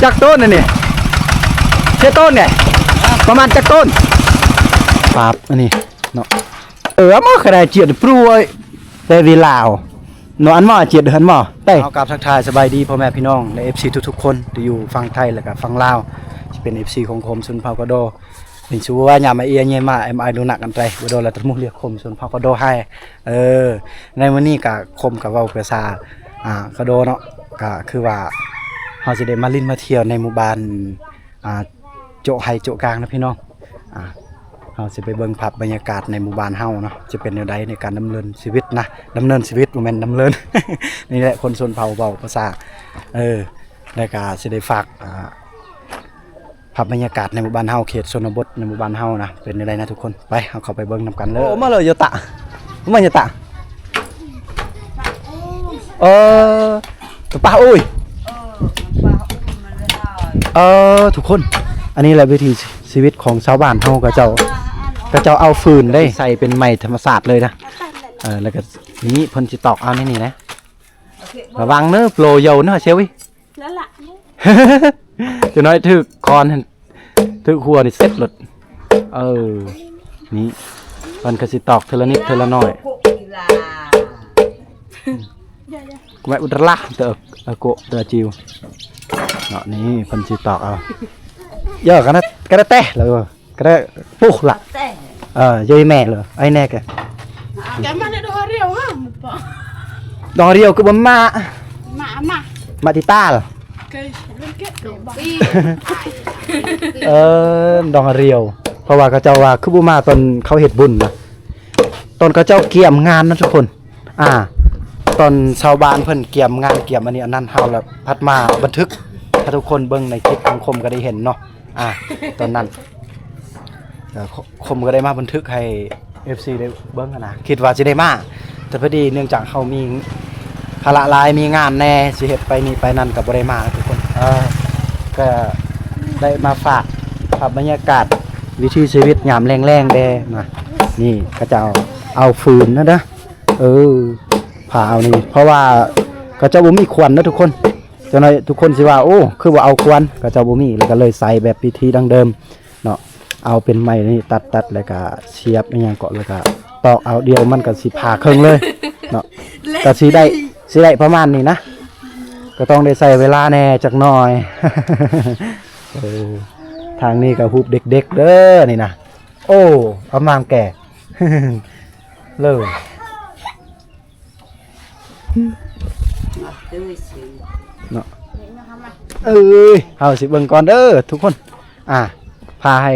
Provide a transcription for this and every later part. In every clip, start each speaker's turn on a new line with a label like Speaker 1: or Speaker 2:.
Speaker 1: จักต้นนี่เท่ต้นไงประมาณจักต้นปั๊บอันนี้เนาะมาขนาดเจียดปลุยแต่เวลาเนาะอันหม้อเจียดหันหม้อเต้เอากับทักทายสบายดีพ่อแม่พี่น้องใน FC ทุกๆคนที่อยู่ฝั่งไทยแล้วก็ฝั่งลาวที่เป็น FC ของคมสุนเผากระโดเป็นชัวว่าอย่ามาเอียเงี้ยมาดูหนักกันใจบ่โดนแล้วตะมุเรียกคมสุนเผากระโดให้ในวันนี้ก็คมกับเว้าภาษากระโดเนาะก็คือว่าเฮาสิได้มาลิ้นมาเที่ยวในหมู่บ้านโจไฮโจกลางนะพี่น้องเราจะไปเบิ่งภาพบรรยากาศในหมู่บ้านเฮาเนาะจะเป็นแนวใดในการดำเนินชีวิตนะดำเนินชีวิตบ่แม่นดำเนิน นี่แหละคนชนเผ่าเว้าภาษาแล้วก็สิได้ฝากภาพบรรยากาศในหมู่บ้านเฮาเขตชนบทในหมู่บ้านเฮานะเป็นแนวใดนะทุกคนไปเฮาเข้าไปเบิ่งนำกันเลยโอ้มาเลยโยตะมาโยตะป้าอุ้ยทุกคนอันนี้แหละวิธีชีวิตของชาวบ้านเฮาก็เจ้าเอาฟืนได้ใส่เป็นไม้ธรรมศาสตร์เลยนะแล้วก็นี้เพิ่นสิตอกเอานี่นะระวังเด้อโปรโยนเนาะเชลวิแล้วล่ะจะน้อยถึกคอนถึกหัวนี่เสร็จหลดนี่เพิ่นก็สิตอกเทละนิดเทละน้อยกูแม่อุตละเตอโกเตอจิวเนาะนี่เพิ่นสิตอกเอาเยอะกันนะเต้เลยก็ได้ปุ๊กละยายแม่เลยไอ้แน่แก
Speaker 2: มาในดอเรียวฮะ
Speaker 1: ดอเรียวคือบมาติต้าเหรอดอเรียวเพราะว่าเขาเจ้าว่าคือบุมาตอนเขาเฮ็ดบุญนะตอนเขาเจ้าเกี่ยมงานนะทุกคนตอนชาวบ้านเพิ่นเกี่ยมงานเกี่ยมอันนี้อันนั้นเฮาแล้วพัดมาบันทึกถ้าทุกคนเบิ่งในคลิปของคมก็ได้เห็นเนาะตอนนั้นคมก็ได้มาบันทึกให้ FC ได้เบิ่งนะคิดว่าจะได้มาแต่พอดีเนื่องจากเขามีภาระหลายมีงานแน่สิเฮ็ดไปนี่ไปนั่นก็บ่ได้มาทุกคนก็ได้มาฝากภาพบรรยากาศวิถีชีวิตยามแรงๆแดมานี่ก็จะเอาฟืนนะพาเอานี่เพราะว่าก็จะบ่มีควันนะทุกคนจังได๋ทุกคนสิว่าโอ้คือว่าเอาควันก็จะบ่มีแล้วก็เลยใส่แบบพิธีดังเดิมเนาะเอาเป็นไม้นี่ตัดแล้วก็เสียบอย่างเกาะแล้วก็ตอกเอาเดียวมันก็สิผ่าครึ่งเลยเนาะก็สิได้ประมาณนี้นะก็ต้องได้ใส่เวลาแน่จักหน่อยทางนี้ก็ฮูบเด็กๆเด้อนี่นะโอ้เอามามแก่เลยเนาะเฮาสิเบิ่งก่อนเด้อทุกคนพาให้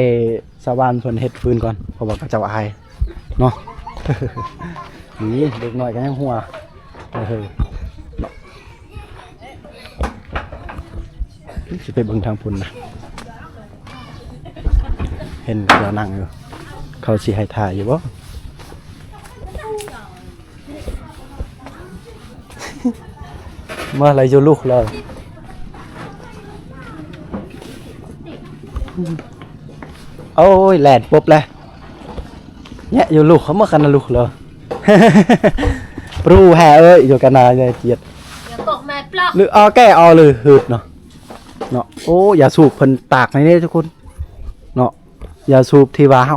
Speaker 1: ชาวบ้านเพิ่นเฮ็ดฟืนก่อนเพราะว่าเขาเจ้าอายเนาะนี่เด็กน้อยก็ยังหัวสิไปเบิ่งทางพุ่นนะเห็นเขานั่งอยู่เขาสิให้ถ่ายอยู่บ่เมื่อไรจะลุกเลยโอ้ยแหลดปุ๊บเลยเนี่ยอยู่ลุกเขาเมื่อกันนะลุกเลยปรูแห่อยู่กันนะเนี่ยเจียดหรือแก้เลยหืดเนาะโอ้อย่าสูบเพิ่นตากในนี้ทุกคนเนาะอย่าสูบที่ว่าเฮา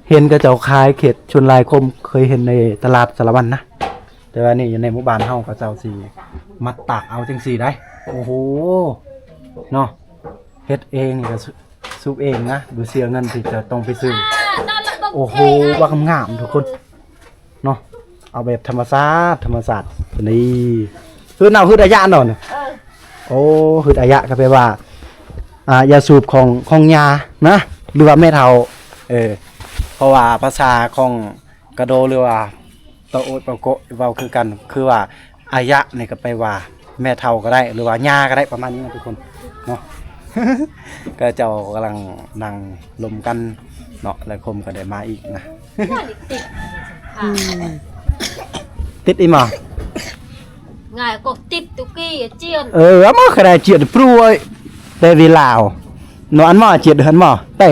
Speaker 1: เห็นกระเจ้าคายเขตชนลายคมเคยเห็นในตลาดสารวันนะแต่ว่านี่อยู่ในหมู่บ้านเฮากระเจ้าสีมัดตากเอาจังสีได้โอ้โหเนาะเฮ็ดเองนี่ก็สูบเองนะดูเสียเงินที่จะต้องไปซื้อโอ้โหว่างามทุกคนเนาะเอาแบบธรรมชาตินี่คือเอาคืออายะเนาะโอ้คืออายะก็แปลว่ายาสูบของยานะหรือว่าแม่เฒ่าเพราะว่าภาษาของกระโดหรือว่าตะโอดปะโกเว้าคือกันคือว่าอายะนี่ก็ไปว่าแม่เฒ่าก็ได้หรือว่าย่าก็ได้ประมาณนี้นะทุกคนเนาะ ก็เจ้ากำลังนั่งลมกันเนาะแล้วคมก็ได้มาอีกนะ ติดอีหมอ
Speaker 2: ง่ายก็ติดตุกี้เจียน
Speaker 1: มาขนาดเจียดปลุยแต่เวลาเนาะอันหมอเจียดหันหมอเต้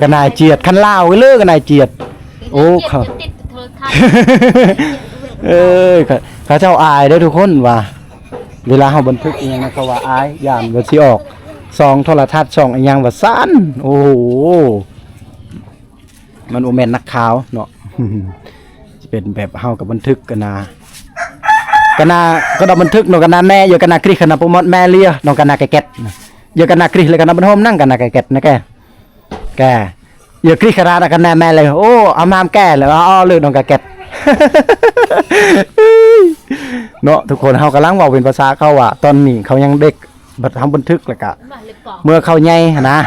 Speaker 1: ขนาดเจียดคันลาวเลิกขนาดเจียดโอ้เขาเขาเจ้าอายได้ทุกคนว่า เวลาเฮาบันทึกอีหยังนะเขาว่าอายย่านว่าสิออกซองโทรทัศน์ช่องอีหยังว่าซั่นโอ้โหมันบ่แม่นนักข่าวเนาะ จะเป็นแบบเฮากับบันทึกกันนาก็ดอกบันทึกเนาะกันนาแม่อยู่กันนาคริสกันนาโปรโมทแม่เลียเนาะกันนาแกะอยู่กันนาคริสเลยกันนาบันโฮมนั่งกันนาแกะนะแกอยู่คริสกันนากันนาแม่เลยโอ้เอามามแก่เลยอ้อเลือกน้องแกะ เนาะทุกคนเฮากำลังเว้าเป็นภาษาเขาว่าตอนนี้เขายังเด็กบัดทำบันทึกแล้วก็เมื่อเขาใหญ่นะ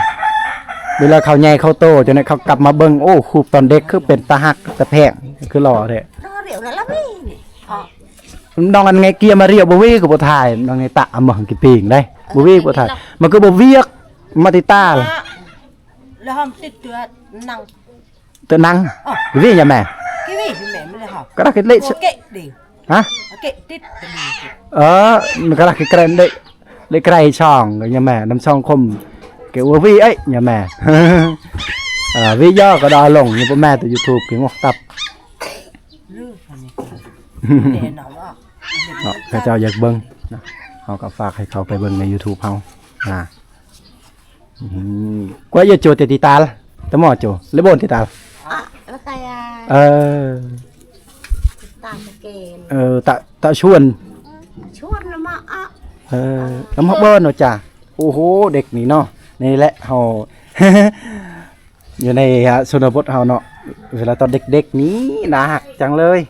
Speaker 1: เวลาเขาใหญ่เขาโตจนเขากลับมาเบิ่งโอ้คูปตอนเด็กคือเป็นตาหักตะแพงคือหล่อแท้น้องอันไงเกียมาเรียวบ่วีก็บ่ถ่ายน้องไงตะมาหังกี่ปีงได้บ่วีบ่ถ่ายมันก็บ่เวียกมาติตาล่ะ
Speaker 3: แล้วห้องติดตัวนั่ง
Speaker 1: ตัวนั่งวีอย่าแม่
Speaker 3: กี่วิแม่ไม่ได้หอบ
Speaker 1: ก็ได้เละ
Speaker 3: เกะดิ
Speaker 1: ฮะ
Speaker 3: เกะติด
Speaker 1: มันก็ได้เกรงได้ไกลช่องอย่าแม่น้ำช่องคมเกี่ยววีเอ้ยอย่าแม่วิย่อก็ดอลงอยู่พ่อแม่ตัว YouTube กินงอกตับเนาะเขาเจ้าอยากเบิ่งเฮาก็ฝากให้เขาไปเบิ่งใน YouTube เฮากว่าอย่าโจติตาลตะหมอโจเลยบ่นติตาล
Speaker 2: แล้วใครตามเกณฑ์
Speaker 1: ตะชวน
Speaker 2: แล้วมา
Speaker 1: แล้วมาเบิ่นเนาะจ้ะโอ้โหเด็กนี่เนาะนี่แหละเฮา อยู่ในชนบทเฮาเนาะเวลาตอนเด็กๆนี้น่าหักจังเลย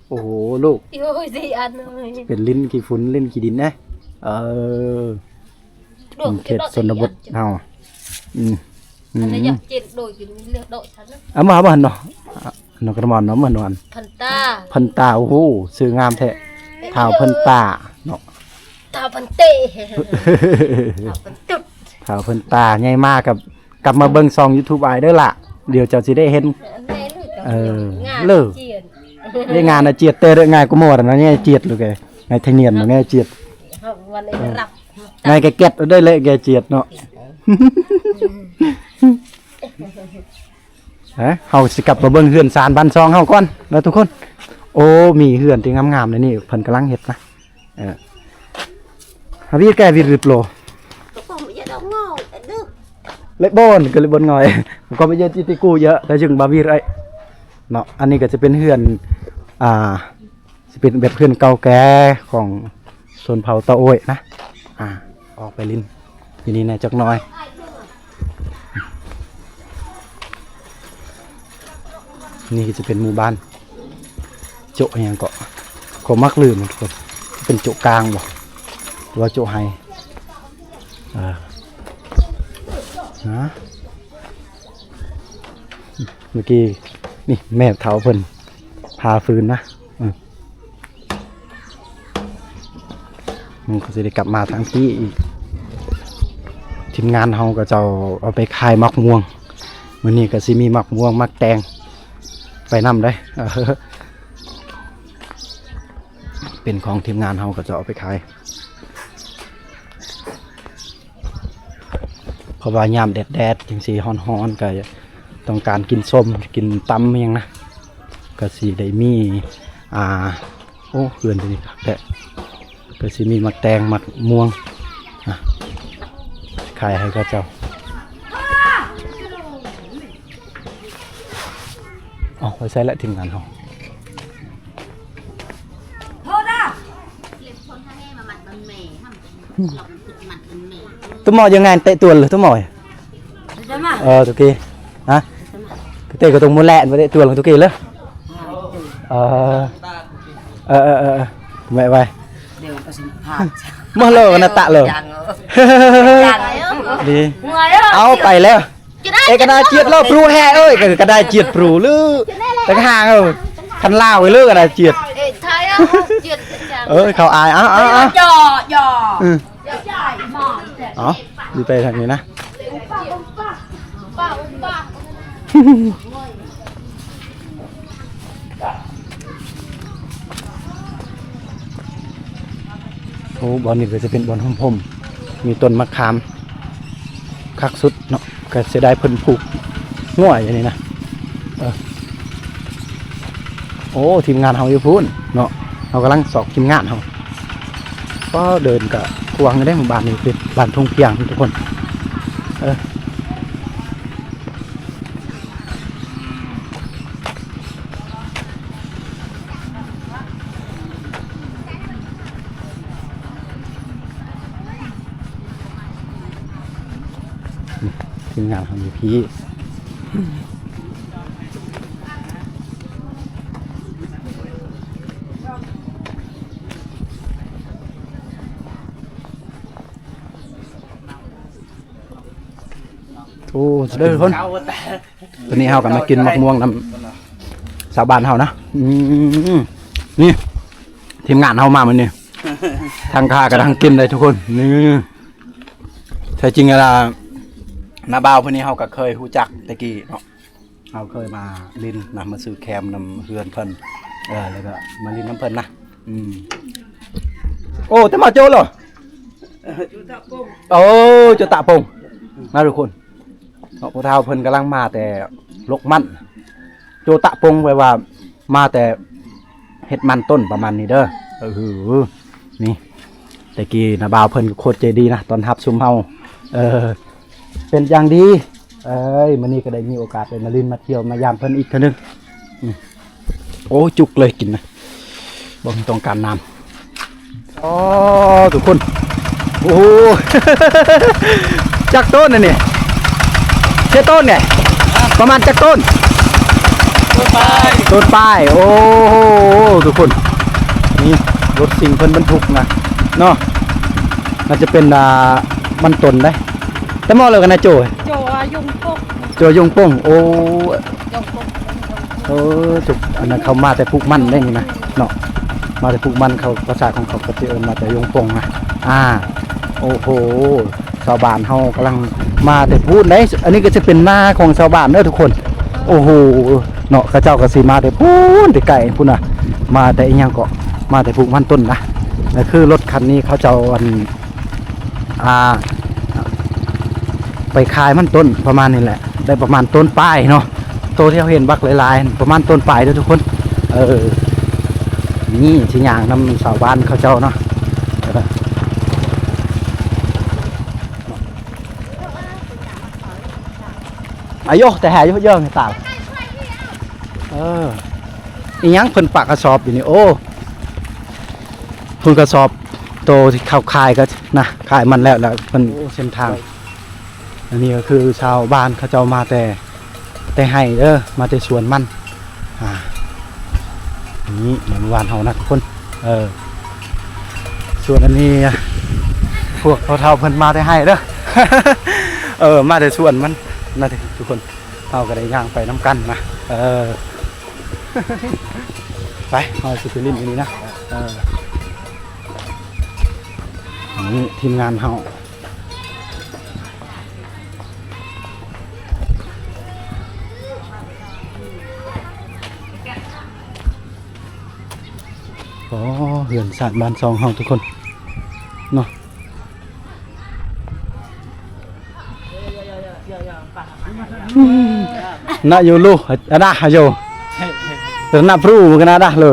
Speaker 1: โอ้โหลูกเป็นลิ้นขี้ฝุ่นลิ้นขี้ดินนะเขตชนบทเฮา
Speaker 2: อยากเจ็ดโดยกินเลือดโดยฉัน
Speaker 1: นะมาบ้านเนาะนกกระมอนเนาะเหมือนวันพันตาโอ้โหซื้องามแท้เท้าพันตาเนาะ
Speaker 2: เท้าพันเตะ
Speaker 1: เท้าพันตาใหญ่มากกับกลับมาเบิ่งซอง YouTube อ้ายเด้อล่ะเดี๋ยวเจ้าสิได้เห็นเลิกได้งานน่ะเจียดเตะได้ง่ายกว่าหมดนะเนี่ยเจียดเลยแกไงเทเนียนเนาะไงเจียด
Speaker 2: วันนี้รับ
Speaker 1: ไงแกเก็ตได้เลยแกเจียดเนาะเฮาสิกลับมาเบิ่งเฮือนซานบ้านซองเฮาก่อนแล้วทุกคนโอ้มีเฮือนที่งามๆเลยนี่เพิ่นกำลังเฮ็ดนะฮาวีแกวีริโปรเล็บบอนก็เลยบนงอยผมก็ไม่เยอะจิติกูเยอะแต่จึงบาวีไรเนาะอันนี้ก็จะเป็นเฮือนจะเป็นแบบเฮือนเก่าแก่ของชนเผ่าตะโอยนะออกไปลิ้นทีนี้นะจักน้อยนี่จะเป็นหมู่บ้านโจะอย่างเกาะเขามักลืมทุกคนเป็นโจะกลางบ่หรือว่าโจะไฮนะเมื่อกี้นี่แม่เท้าเพิ่นพาฟืนนะมันก็จะได้กลับมาทั้งที่อีกทีมงานเฮาก็จะเอาไปขายมักม่วงมื้อนี้ก็สิมีมักม่วงมักแตงไปนำได้เป็นของทีมงานเฮาก็จะเอาไปขายเพราะว่ายามแดดจังสีฮ้อนๆก็ต้องการกินส้มกินตำอย่างนะก็สิได้มีโอ้เพื่อนตัวนี้แต่ก็สิมีมักแตงมักม่วงขายให้กับเจ้าไว้ใช้และทีมงานเขาตุ้มหมอยังไงเตะตัวหรือตุ้มหมอทุกทีฮะเตะกับตรงมือแหลนไปเตะตัวหรือทุกทีเลยไม่ไปเมื่อเลิกนะตะเลยดีเอาไปแล้วกระดาษเจียดแล้วปลูแห่เอ้ยกระดาษเจียดปลูลือแต่ห่างคันล่าไว้เลิกกระดาษเจียดเขาอาย
Speaker 3: จ่อ
Speaker 1: ดูไปทางนี้นะโอ้บอลนี่ก็จะเป็นบอลพมๆมีต้นมะขามคักสุดเนาะก็เสียดายเพิ่นผูกง่วยอย่างนี้นะโอ้ทีมงานเฮาอยู่พูนเนาะเรากำลังสอบทีมงานเฮา ก็เดินกับกวางได้หมู่บ้านนี้เป็นบ้านทุ่งเพียงทุกคนทีมงานของพี่โอ้เด้อคนตอนนี้เฮากันมากินมะม่วงน้ำสาวบ้านเฮานะนี่ทีมงานเฮามามันนี่ทางข้ากับทางกินเลยทุกคนนี่แท้จริงเวลานาบ่าวเพิ่นนี้เฮาก็เคยรู้จักตะกี้เนาะเฮาเคยมาลินนะมาซื้อแคมนำเฮือนเพิ่นแล้วก็มาลินน้ำเพิ่นนะโอ้แต่มาโจเหรอโอ้จะตะปงนะทุกคนเนาะพวกเราเพิ่นกำลังมาแต่ลกมันโจตะปงไว้ว่ามาแต่เฮ็ดมันต้นประมาณนี้เด้อนี่ตะกี้นาบ่าวเพิ่นโคตรใจดีนะตอนรับซุมเฮาเป็นอย่างดีมื้อนี้ก็ได้มีโอกาสได้มาลินมาเที่ยวมายามเพิ่นอีกเทื่อนึงโอ้จุกเลยกินนะบ่ต้องการน้ำอ๋อทุกคนโอ้ จักต้นน่ะนี่เท่ต้นไงประมาณจักต้นต้นป้ายโอ้ทุกคนนี่รถสิ่งเพิ่นบรรทุกนะเนาะน่าจะเป็นมันต้นได้แต่มอเลยกันนะโจ
Speaker 3: ยงปก
Speaker 1: โจยงป้งโอ้
Speaker 3: ยงปก
Speaker 1: จุกอันนั้นเขามาแต่ปลูกมันได้นี่นะเนาะมาแต่ปลูกมันเขาภาษาของเขาก็จะมาแต่ยงป้งนะโอ้โหชาวบ้านเฮากำลังมาแต่พูดได้อันนี้ก็จะเป็นหน้าของชาวบ้านเด้อทุกคนโอ้โหเนาะข้าเจ้าก็สิมาแต่พูดแต่ไก่พุ่นน่ะมาแต่อีหยังก็มาแต่ปลูกมันต้นนะนั่นคือรถคันนี้เขาเจ้าไปขายมันต้นประมาณนี้แหละได้ประมาณต้นป้ายเนาะโตที่เราเห็นบักหลายๆประมาณต้นป้ายด้วยทุกคนนี่ที่อย่างนำชาวบ้านเขาเจ้าเนาะอายุแต่แห่เยอะๆไงตาอีหยังเพิ่นปากกระสอบอยู่นี่โอ้เพิ่นกระสอบโตที่เขาขายก็นะขายมันแล้วเพิ่นเส้นทางอันนี้ก็คือชาวบ้านเขาเจ้ามาแต่ให้มาแต่สวนมันนี่เหมือนวานเฮานะทุกคนส่วนอันนี้พวกเท่าเพิ่นมาแต่ให้มาแต่สวนมันนะทุกคนเฮาก็ได้ย่างไปน้ำกันนะไปเฮาสิไปลิ้นอันนี้นะนี่ทีมงานเฮาเหือนสาดบ้านซองเฮาทุกคนเนาะน่าอยู่ลูกada ayo nak pru kena dah lo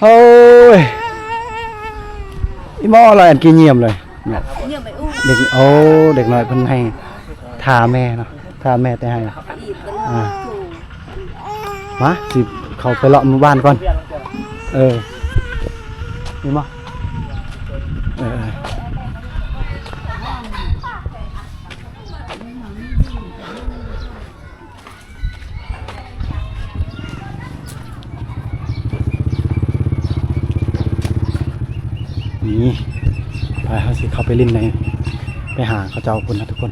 Speaker 1: ôiอีหม้ออะไรอันกินเยี่ยมเลยเด็กเด็กน้อยเพิ่นให้ทาแม่เนาะทาแม่แต่ให้มาสิเขาไปเลาะหมู่บ้านก่อนนี่มั้งนี่ไปเขาสิเขาไปเล่นในไปหาเขาเจ้าคนนะทุกคน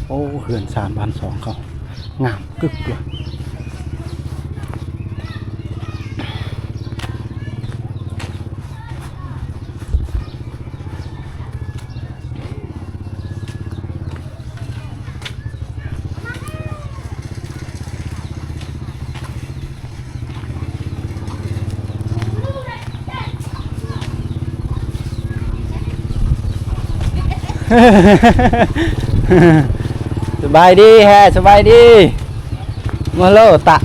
Speaker 1: โอ้เหือนสารบ้านสองเขางามกึกเลยสบายดีแฮสบายดีมาโลตะ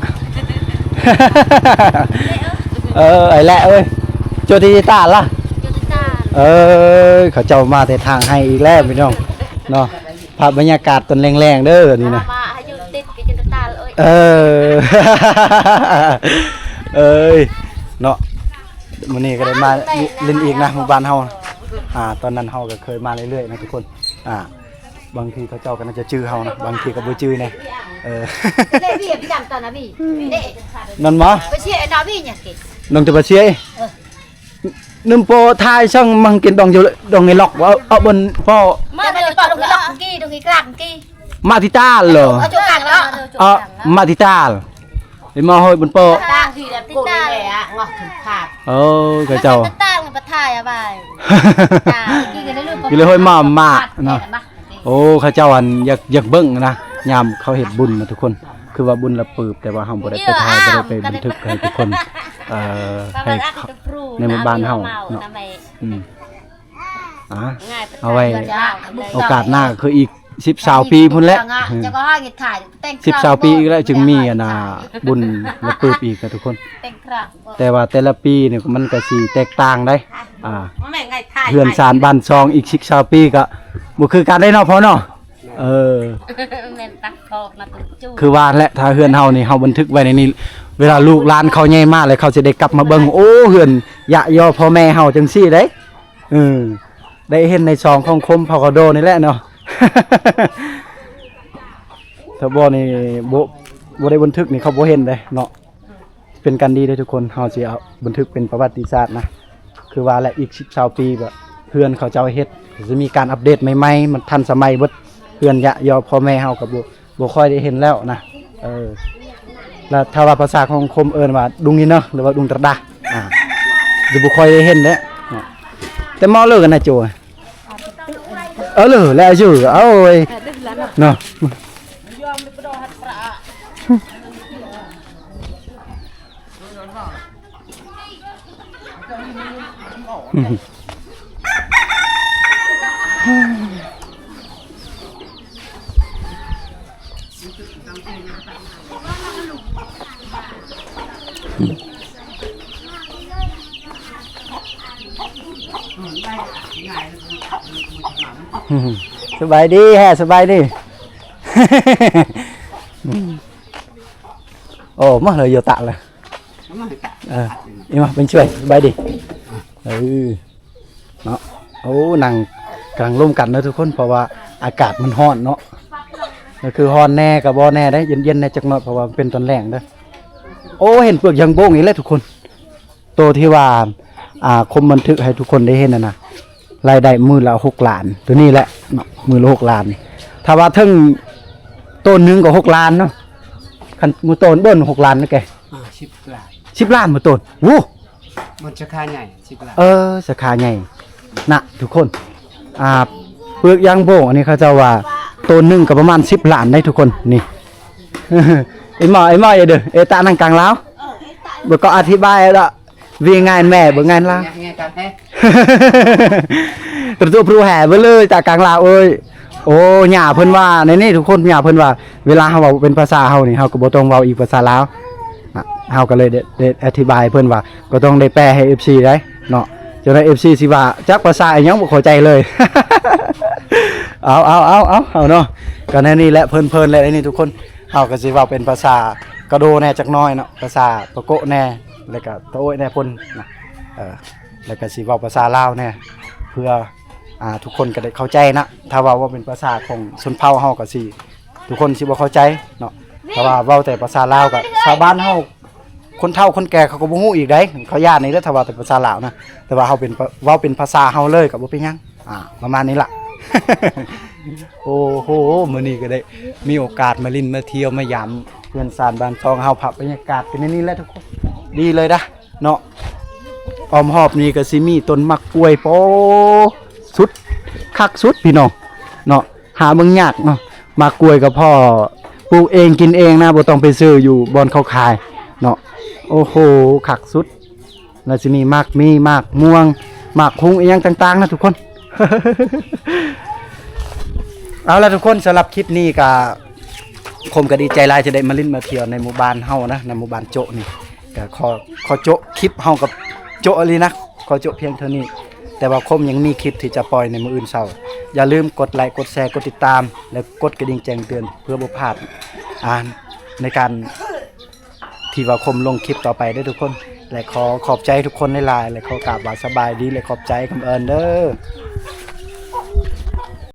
Speaker 1: ไอ้แหละเอ้ย โจดิจิตาล่ะ
Speaker 2: โจดิตา
Speaker 1: เขาเจ้ามาแต่ทางให้อีกแล้วพี่น้องเนาะภาพบรรยากาศตอนแรงๆเด้อนี่นะ
Speaker 2: มาให้อยู่ติดกับโจดิตาเลย
Speaker 1: เอ้ยเนาะมื้อนี้ก็ได้มาเล่นอีกนะหมู่บ้านเฮาตอนนั้นเฮาก็เคยมาเรื่อยๆนะทุกคนบางทีเขาเจ้าก็น่าจะชื่อเฮานะบางทีก็บ่ชื่อแน่
Speaker 2: เล่พี่จำตอนนะพี่เด้
Speaker 1: นั่นมา
Speaker 2: ไปเชียร์ไอ้ดาวี่เนี่ยกิน
Speaker 1: น้องจะมาเชียร์นึมโปทายช่างมังกินดองอยู่ดองในล็อกว่าเอาบนพ่อ
Speaker 2: มาเดี๋ยวปอดล็อกกี้ตรงนี้กลางกี้
Speaker 1: มาติตาเหรอ
Speaker 2: เอาจุกกลางแล้ว
Speaker 1: มาติตาไอ้มาห้อยบนโป
Speaker 2: กลางทีแบบติดตาเลยอ่ะงอกถึงขาด
Speaker 1: เขาเจ้า
Speaker 2: ติดตามันประทายอะบายกี้กันได้ลูก
Speaker 1: กิเลยห้อยมาเนาะเขาเจ้าอันอยากเบิ่งนะยามเขาเฮ็ดบุญนะทุกคนคือว่าบุญละปืบแต่ว่าเฮาบ่ได้ไปถ่ายบ่ได้ไปบันทึกให้ทุกคนให้ในหมู่บ้านเฮาเนาะเอาไว้โอกาสหน้าคืออีก10-20 ปีพุ่นแหละ10-20 ปีอีกแล้วจึงมีบุญละปืบอีกนะทุกคนแต่ว่าแต่ละปีเนี่ยมันก็สิแตกต่างได้เฮือนศาลบ้านซองอีก10-20 ปีก็บ่คือกันได้เนาะพ่อเนาะคือว่าแหละถ้าเฮือนเฮานี่เฮาบันทึกไว้ในนี้เวลาลูกหลานเขาใหญ่มากเลยเขาสิได้กลับมาเบิ่งโอ้เฮือนยะยอพ่อแม่เฮาจังซี่เด้ได้เห็นในซองของคมพากโดนี่แหละเนาะ ถ้าบ่นี่บ่ได้บันทึกนี่เขาบ่เห็นเด้เนาะเป็นกันดีเด้ทุกคนเฮาสิเอาบันทึกเป็นประวัติศาสตร์นะคือว่าแหละอีก10-20 ปีแบบเฮือนเขาเจ้าเฮ็ดจะมีการอัปเดตใหม่ๆมันทันสมัยเบิดเฮือนยะยอพ่อแม่เฮาก็บ่ค่อยได้เห็นแล้วนะแล้วถ้าว่าภาษาของคมเอิ้นว่าดุงนี่เนาะหรือว่าดุงตระดาจะบ่ค่อยได้เห็นแล้วแต่มอเลิกกันนะโจเลยแล้วชื่อเอาเอ้ยเนาะสบายดีฮะสบายดี โอ้มาเลยโยตะเลยมาเป็นช่วยสบายดีเนาะโอ้นั่งกลางร่มกันนะทุกคนเพราะว่าอากาศมันร้อนเนาะก็คือร้อนแน่กับบ่แน่ได้เย็นๆแน่จักหน่อยเพราะว่าเป็นตอนแรงเด้อโอ้เห็นเปลือกยังโบ้งอีกแล้วทุกคนโตที่ว่าคมบันทึกให้ทุกคนได้เห็นนะรายได้มือละ6 ล้านตัวนี้แหละมือละ6 ล้านถ้าว่าถึงต้นนึงก็6 ล้านเนาะคันมือต้นเบิ้ล6 ล้านนะแก
Speaker 4: 10 ล้าน
Speaker 1: 10 ล้านมือต้นวู้
Speaker 4: มันสาขาใหญ่10 ล้าน
Speaker 1: สาขาใหญ่นะทุกคนเปลือกยางโบ้งอันนี้เขาจะว่าต้นนึงก็ประมาณ10 ล้านได้ทุกคนนี่ ไอ้หมออย่าเด้อตานั่งกลางแล้วบ่ก็อธิบายละvì ngài mẹ bữa ngài laตัวพรูแห่ไปเลยจากกลางลาวเอ้ยโอ้หย่าเพิ่นว่าในนี่ทุกคนหย่าเพิ่นว่าเวลาเฮาเว้าเป็นภาษาเฮานี่เฮาก็บ่ต้องเว้าอีกภาษาลาวเฮาก็เลยได้อธิบายเพิ่นว่าก็ต้องได้แปลให้ FC ได้เนาะจนได้ FC สิว่าจักภาษาอีหยังบ่เข้าใจเลย เอาเนาะก็ในนี่แหละเพิ่นๆแหละในนี่ทุกคนเฮาก็สิเว้าเป็นภาษากระโดแน่จักน้อยเนาะภาษาปะโกะแน่แล้วก็โต้ยแน่พ่นนะแล้วก็สิเว้าภาษาลาวแน่เพื่อทุกคนก็ได้เข้าใจนะถ้าว่าเป็นภาษาของชนเผ่าเฮาก็สิทุกคนสิบ่เข้าใจเนาะเพราะว่าเว้าแต่ภาษาลาวก็ชาวบ้านเฮาคนเฒ่าคนแก่เขาก็บ่ฮู้อีกได้เขาย่านนี่แหละถ้าว่าแต่ภาษาลาวนะแต่ว่าเฮาเป็นเว้าเป็นภาษาเฮาเลยก็บ่เป็นหยังประมาณนี้ล่ะ โอ้โหมื้อนี้ก็ได้มีโอกาสมาลิ้นมาเที่ยวมายามเพื่อนซานบ้านซองเฮาพักบรรยากาศเป็นนี่แหละทุกคนดีเลยนะเนาะอ้อมหอบนี่ก็สิมีต้นมักกล้วยโปสุดคักสุดพี่น้องเนาะหาเบิ่งยากเนาะมักกล้วยก็พ่อปลูกเองกินเองนะบ่ต้องไปซื้ออยู่บ่อนเขาขายเนาะโอ้โหคักสุดแล้วสิมีมักม่วงมักคุ้งอีหยังต่างๆนะทุกคน เอาล่ะทุกคนสำหรับคลิปนี้ก็ผมก็ดีใจหลายจะได้มาลิ้นมาเที่ยวในหมู่บ้านเฮานะในหมู่บ้านโจะนี่ก็ขอโจะคลิปเฮากับโจะเลยนะ ขอจบเพียงเท่านี้แต่ว่าคมยังมีคลิปที่จะปล่อยในมื้ออื่นเช้าอย่าลืมกดไลค์กดแชร์กดติดตามและกดกระดิ่งแจ้งเตือนเพื่อบ่พลาดในการที่ว่าคมลงคลิปต่อไปเด้อทุกคนและขอขอบใจทุกคนหลายๆและขอกราบว่าสบายดีและขอบใจคำเอิญเด้อ